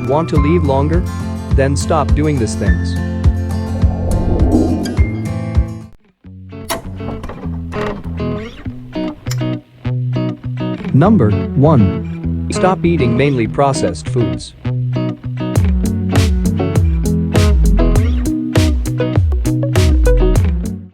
Want to live longer? Then stop doing these things. Number 1. Stop eating mainly processed foods.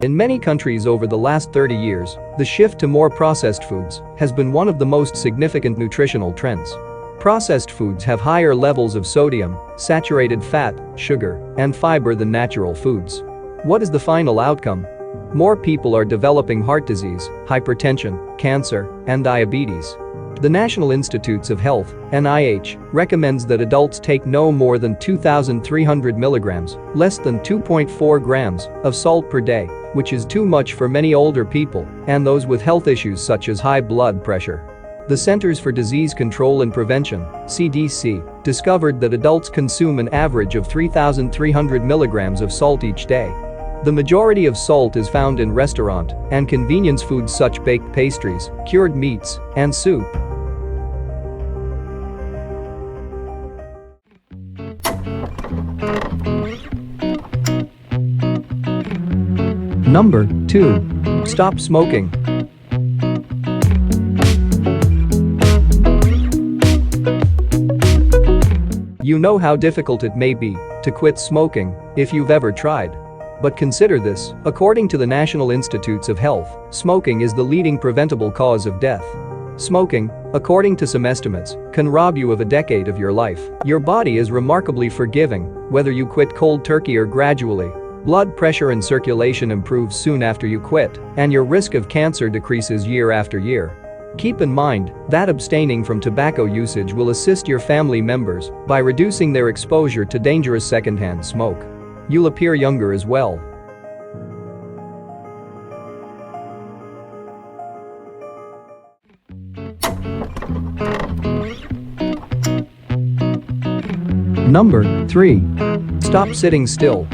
In many countries over the last 30 years, the shift to more processed foods has been one of the most significant nutritional trends. Processed foods have higher levels of sodium, saturated fat, sugar, and fiber than natural foods. What is the final outcome? More people are developing heart disease, hypertension, cancer, and diabetes. The National Institutes of Health (NIH) recommends that adults take no more than 2,300 milligrams, less than 2.4 grams, of salt per day, which is too much for many older people and those with health issues such as high blood pressure. The Centers for Disease Control and Prevention (CDC) discovered that adults consume an average of 3,300 milligrams of salt each day. The majority of salt is found in restaurant and convenience foods such as baked pastries, cured meats, and soup. Number 2. Stop smoking. You know how difficult it may be to quit smoking if you've ever tried. But consider this, according to the National Institutes of Health, smoking is the leading preventable cause of death. Smoking, according to some estimates, can rob you of a decade of your life. Your body is remarkably forgiving, whether you quit cold turkey or gradually. Blood pressure and circulation improves soon after you quit, and your risk of cancer decreases year after year. Keep in mind that abstaining from tobacco usage will assist your family members by reducing their exposure to dangerous secondhand smoke. You'll appear younger as well. Number 3. Stop sitting still.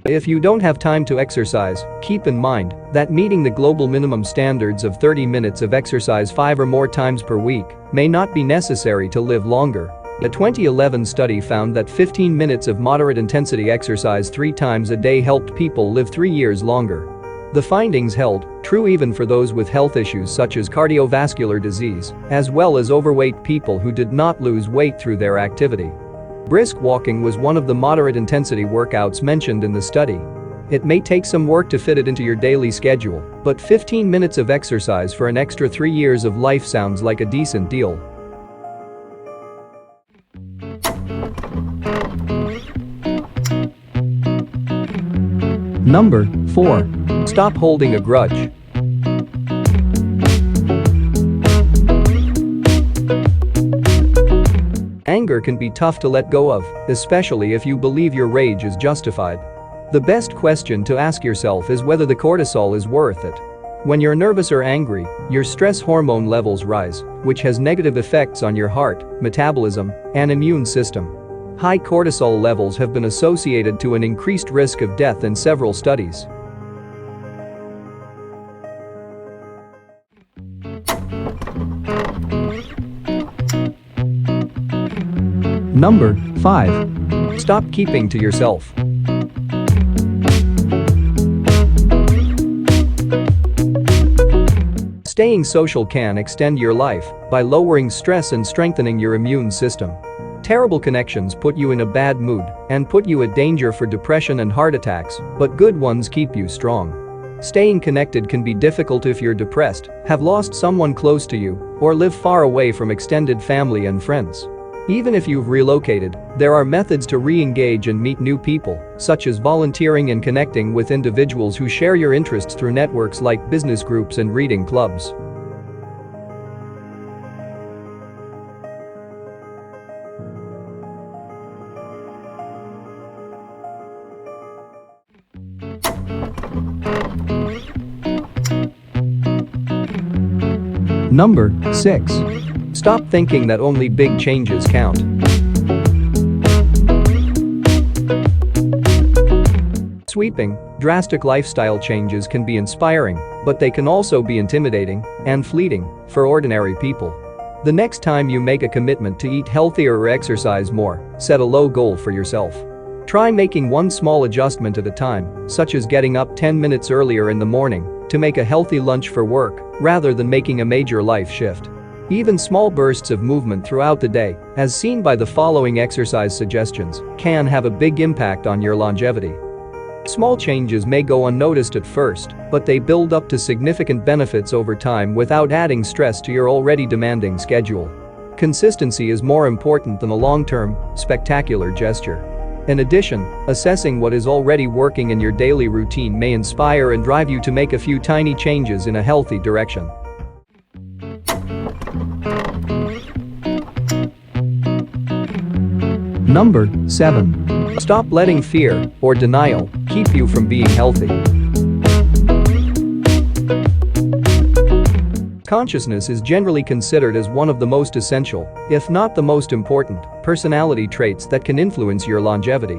If you don't have time to exercise, keep in mind that meeting the global minimum standards of 30 minutes of exercise 5 or more times per week may not be necessary to live longer. A 2011 study found that 15 minutes of moderate intensity exercise 3 times a day helped people live 3 years longer. The findings held true even for those with health issues such as cardiovascular disease, as well as overweight people who did not lose weight through their activity. Brisk walking was one of the moderate intensity workouts mentioned in the study. It may take some work to fit it into your daily schedule, but 15 minutes of exercise for an extra 3 years of life sounds like a decent deal. Number 4. Stop holding a grudge. Anger can be tough to let go of, especially if you believe your rage is justified. The best question to ask yourself is whether the cortisol is worth it. When you're nervous or angry, your stress hormone levels rise, which has negative effects on your heart, metabolism, and immune system. High cortisol levels have been associated to an increased risk of death in several studies. Number 5. Stop keeping to yourself. Staying social can extend your life by lowering stress and strengthening your immune system. Terrible connections put you in a bad mood and put you at danger for depression and heart attacks, but good ones keep you strong. Staying connected can be difficult if you're depressed, have lost someone close to you, or live far away from extended family and friends. Even if you've relocated, there are methods to re-engage and meet new people, such as volunteering and connecting with individuals who share your interests through networks like business groups and reading clubs. Number 6. Stop thinking that only big changes count. Sweeping, drastic lifestyle changes can be inspiring, but they can also be intimidating and fleeting for ordinary people. The next time you make a commitment to eat healthier or exercise more, set a low goal for yourself. Try making one small adjustment at a time, such as getting up 10 minutes earlier in the morning to make a healthy lunch for work, rather than making a major life shift. Even small bursts of movement throughout the day, as seen by the following exercise suggestions, can have a big impact on your longevity. Small changes may go unnoticed at first, but they build up to significant benefits over time without adding stress to your already demanding schedule. Consistency is more important than a long-term, spectacular gesture. In addition, assessing what is already working in your daily routine may inspire and drive you to make a few tiny changes in a healthy direction. Number 7. Stop letting fear or denial keep you from being healthy. Consciousness is generally considered as one of the most essential, if not the most important, personality traits that can influence your longevity.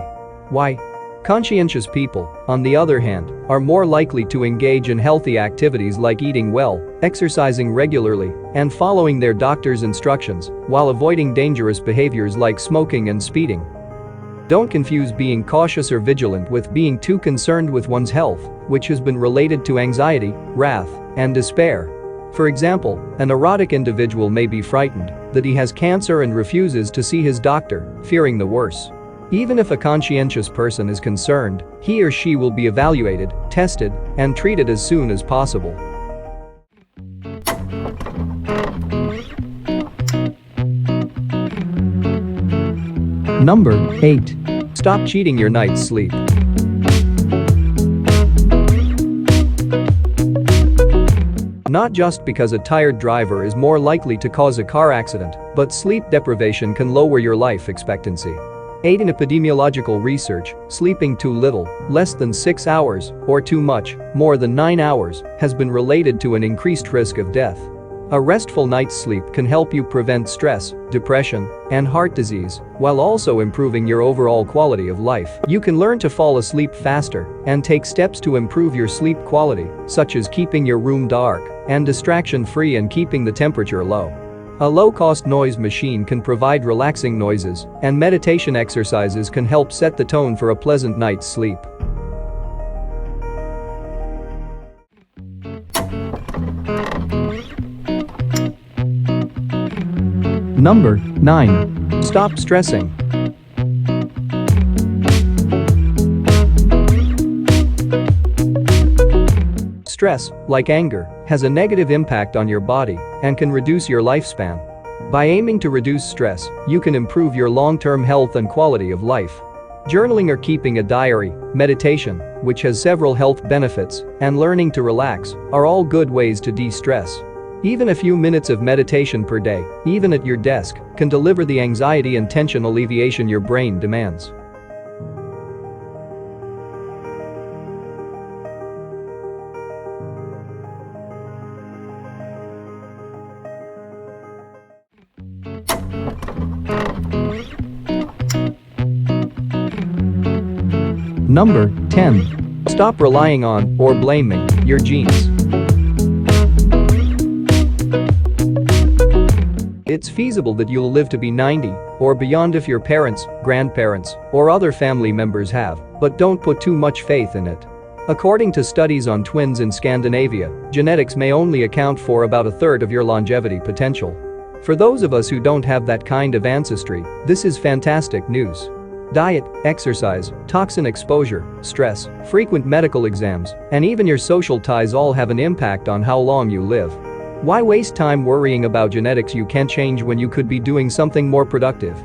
Why? Conscientious people, on the other hand, are more likely to engage in healthy activities like eating well, exercising regularly, and following their doctor's instructions, while avoiding dangerous behaviors like smoking and speeding. Don't confuse being cautious or vigilant with being too concerned with one's health, which has been related to anxiety, wrath, and despair. For example, a neurotic individual may be frightened that he has cancer and refuses to see his doctor, fearing the worst. Even if a conscientious person is concerned, he or she will be evaluated, tested, and treated as soon as possible. Number 8. Stop cheating your night's sleep. Not just because a tired driver is more likely to cause a car accident, but sleep deprivation can lower your life expectancy. In epidemiological research, sleeping too little, less than 6 hours, or too much, more than 9 hours, has been related to an increased risk of death. A restful night's sleep can help you prevent stress, depression, and heart disease, while also improving your overall quality of life. You can learn to fall asleep faster and take steps to improve your sleep quality, such as keeping your room dark and distraction-free and keeping the temperature low. A low-cost noise machine can provide relaxing noises, and meditation exercises can help set the tone for a pleasant night's sleep. Number 9. Stop stressing. Stress, like anger, has a negative impact on your body and can reduce your lifespan. By aiming to reduce stress, you can improve your long-term health and quality of life. Journaling or keeping a diary, meditation, which has several health benefits, and learning to relax are all good ways to de-stress. Even a few minutes of meditation per day, even at your desk, can deliver the anxiety and tension alleviation your brain demands. Number 10. Stop relying on or blaming your genes. It's feasible that you'll live to be 90 or beyond if your parents, grandparents, or other family members have, but don't put too much faith in it. According to studies on twins in Scandinavia, genetics may only account for about a third of your longevity potential. For those of us who don't have that kind of ancestry, this is fantastic news. Diet, exercise, toxin exposure, stress, frequent medical exams, and even your social ties all have an impact on how long you live. Why waste time worrying about genetics you can't change when you could be doing something more productive?